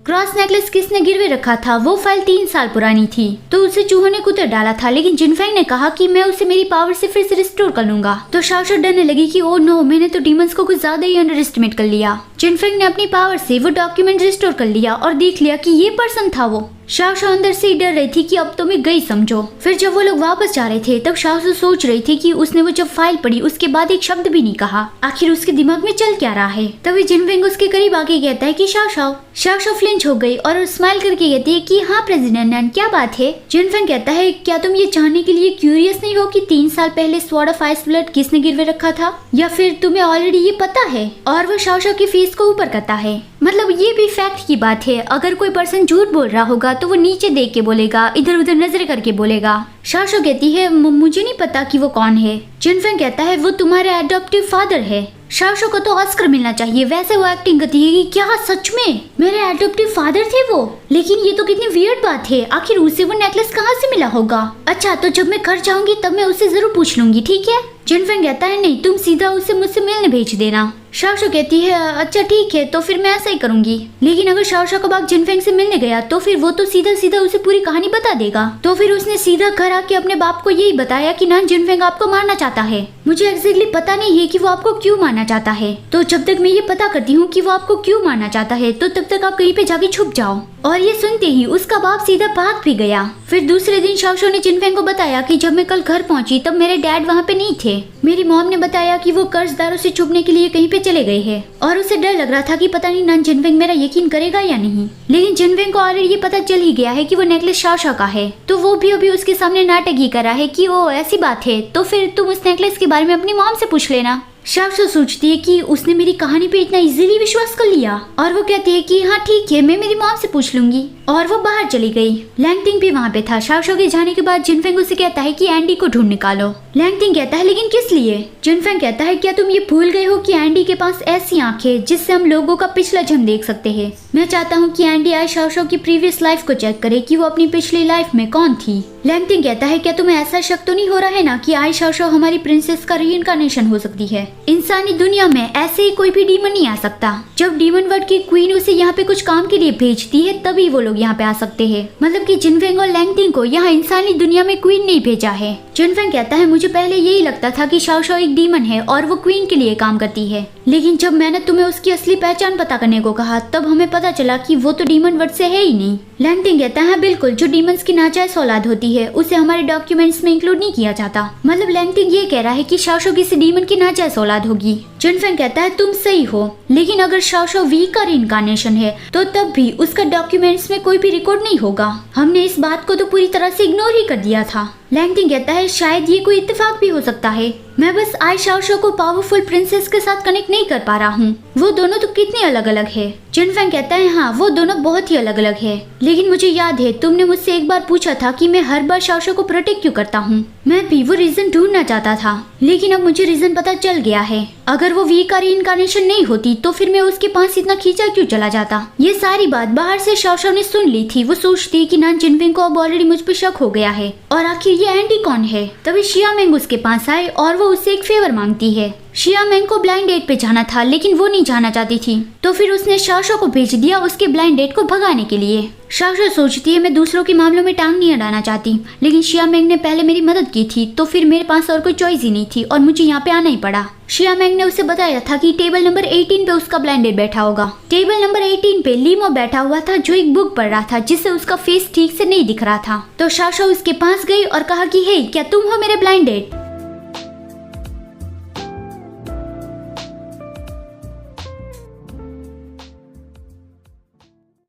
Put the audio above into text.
Cross necklace किसने गिरवे रखा था वो फाइल 3 साल पुरानी थी, तो उसे चूहों ने कुतर डाला था, लेकिन जिनफेंग ने कहा कि मैं उसे मेरी पावर से फिर से रिस्टोर कर लूंगा। तो शाओशो डरने लगी कि ओ नो, मैंने तो डीमंस को कुछ ज्यादा ही अंडर एस्टिमेट कर लिया। जिनफेंग ने अपनी पावर से वो डॉक्यूमेंट रिस्टोर कर लिया और देख लिया कि ये पर्सन था वो। शाओशो अंदर से डर रही थी कि अब तो मैं गई समझो। फिर जब वो लोग वापस जा रहे थे तब शाओशो सोच रही थी कि उसने वो जब फाइल पढ़ी उसके बाद एक शब्द भी नहीं कहा, आखिर उसके दिमाग में चल क्या रहा है। तभी जिनफेंग उसके करीब आके कहता है कि शाओशो फ्लिंच हो गई और स्माइल करके कहती है कि हाँ प्रेसिडेंट नैन, क्या बात है। जिनफेंग कहता है क्या तुम ये जानने के लिए क्यूरियस नहीं हो कि 3 साल पहले स्वॉर्ड ऑफ आइस ब्लड किसने गिरवे रखा था, या फिर तुम्हें ऑलरेडी ये पता है। और वो शाओशो की फेस को ऊपर करता है, मतलब ये भी फैक्ट की बात है, अगर कोई पर्सन झूठ बोल रहा होगा तो वो नीचे देख के बोलेगा, इधर उधर नजर करके बोलेगा। शाओशो कहती है मुझे नहीं पता कि वो कौन है। जिनफेंग कहता है वो तुम्हारे एडॉप्टिव फादर है। शाओशो को तो ऑस्कर मिलना चाहिए, वैसे वो एक्टिंग करती है कि क्या सच में मेरे एडॉप्टिव फादर थे वो। लेकिन ये तो कितनी वियर्ड बात है, आखिर उसे वो नेकलेस कहाँ से मिला होगा। अच्छा, तो जब मैं घर जाऊंगी तब मैं उसे जरूर पूछ लूंगी, ठीक है। जिनफेंग कहता है नहीं, तुम सीधा उसे मुझसे मिलने भेज देना। शाओशो कहती है अच्छा ठीक है, तो फिर मैं ऐसा ही करूंगी। लेकिन अगर शाओशो का बाप जिनफेंग से मिलने गया तो फिर वो तो सीधा सीधा उसे पूरी कहानी बता देगा। तो फिर उसने सीधा घर आके अपने बाप को यही बताया कि ना जिनफेंग आपको मारना चाहता है। मुझे एग्जैक्टली पता नहीं है कि वो आपको क्यों मारना चाहता है, तो जब तक मैं ये पता करती हूँ कि वो आपको क्यों मारना चाहता है तो तब तक आप कहीं पे जाके छुप जाओ। और ये सुनते ही उसका बाप सीधा भाग भी गया। फिर दूसरे दिन शाओशो ने जिनफेंग को बताया कि जब मैं कल घर पहुंची तब मेरे डैड वहाँ पे नहीं थे। मेरी मॉम ने बताया कि वो कर्जदारों से छुपने के लिए कहीं पे चले गए हैं और उसे डर लग रहा था कि पता नहीं ना जिनफेंग मेरा यकीन करेगा या नहीं। लेकिन जिनफेंग को ऑलरेडी ये पता चल ही गया है कि वो नेकलेस शाओशो का है, तो वो भी अभी उसके सामने नाटक ही कर रहा है कि ओ ऐसी बात है, तो फिर तुम उस नेकलेस के बारे में अपनी मॉम से पूछ लेना। शाओशो सोचती है कि उसने मेरी कहानी पे इतना इजीली विश्वास कर लिया और वो कहती है कि हाँ ठीक है, मैं मेरी मॉम से पूछ लूंगी। और वो बाहर चली गई। लैंगटिंग भी वहाँ पे था। शाओशो के जाने के बाद जिनफेंग उसे कहता है कि एंडी को ढूंढ निकालो। लैंगटिंग कहता है लेकिन किस लिए। जिनफेंग कहता है क्या तुम ये भूल गए हो कि एंडी के पास ऐसी आंखें जिससे हम लोगों का पिछला जन्म देख सकते हैं। मैं चाहता हूँ कि एंडी आई शाओशो की प्रीवियस लाइफ को चेक करे कि वो अपनी पिछली लाइफ में कौन थी। लैंगटिंग कहता है क्या तुम्हें ऐसा शक तो नहीं हो रहा है ना कि आई शाओशो हमारी प्रिंसेस का रीइंकार्नेशन हो सकती है। इंसानी दुनिया में ऐसे ही कोई भी डीमन नहीं आ सकता। जब डीमन वर्ल्ड की क्वीन उसे यहाँ पे कुछ काम के लिए भेजती है तभी वो लोग यहाँ पे आ सकते हैं। मतलब कि जिनफेंग और लैंगटिंग को यहाँ इंसानी दुनिया में क्वीन नहीं भेजा है। जिनफेंग कहता है मुझे पहले यही लगता था कि शाओशो एक डीमन है और वो क्वीन के लिए काम करती है, लेकिन जब मैंने तुम्हें उसकी असली पहचान पता करने को कहा तब हमें पता चला कि वो तो डीमन वर्ल्ड से है ही नहीं। लैंगटिंग कहता है बिल्कुल, जो डीमंस की नाजायज औलाद होती है उसे हमारे डॉक्यूमेंट्स में इंक्लूड नहीं किया जाता। मतलब लैंगटिंग ये कह रहा है कि शाओशो किसी डीमन की नाजायज औलाद होगी। जिनफेंग कहता है तुम सही हो, लेकिन अगर शाओशो वी का रीइंकार्नेशन है तो तब भी उसका डॉक्यूमेंट्स में कोई भी रिकॉर्ड नहीं होगा। हमने इस बात को तो पूरी तरह से इग्नोर ही कर दिया था। लैंगटिंग कहता है शायद ये कोई इत्तेफाक भी हो सकता है, मैं बस आई शाओशो को पावरफुल प्रिंसेस के साथ कनेक्ट नहीं कर पा रहा हूँ। वो दोनों तो कितने अलग अलग है। जिनफेंग कहता है हाँ वो दोनों बहुत ही अलग अलग है, लेकिन मुझे याद है तुमने मुझसे एक बार पूछा था कि मैं हर बार शाओशो को प्रोटेक्ट क्यों करता हूँ। मैं भी वो रीजन ढूंढना चाहता था, लेकिन अब मुझे रीजन पता चल गया है। अगर वो वी का रीइंकार्नेशन नहीं होती तो फिर मैं उसके पास इतना खींचा क्यों चला जाता। ये सारी बात बाहर से शाओशो ने सुन ली थी। वो सोचती कि ना जिनफेंग को अब ऑलरेडी मुझ पर शक हो गया है और आखिर ये एंडी कौन है। तभी शियामेंग उसके पास आए और वो उससे एक फेवर मांगती है। शियामेंग को ब्लाइंड डेट पे जाना था लेकिन वो नहीं जाना चाहती थी, तो फिर उसने शाओशो को भेज दिया उसके ब्लाइंड डेट को भगाने के लिए। शाओशो सोचती है मैं दूसरों के मामलों में टांग नहीं अड़ाना चाहती, लेकिन शियामेंग ने पहले मेरी मदद की थी तो फिर मेरे पास और कोई चॉइस ही नहीं थी और मुझे यहाँ पे आना ही पड़ा। शियामेंग ने उसे बताया था कि टेबल नंबर 18 पे उसका ब्लाइंड डेट बैठा होगा। टेबल नंबर 18 पे लीमो बैठा हुआ था जो एक बुक पढ़ रहा था जिससे उसका फेस ठीक से नहीं दिख रहा था। तो शाओशो उसके पास गई और कहा कि हे क्या तुम हो मेरे ब्लाइंड डेट।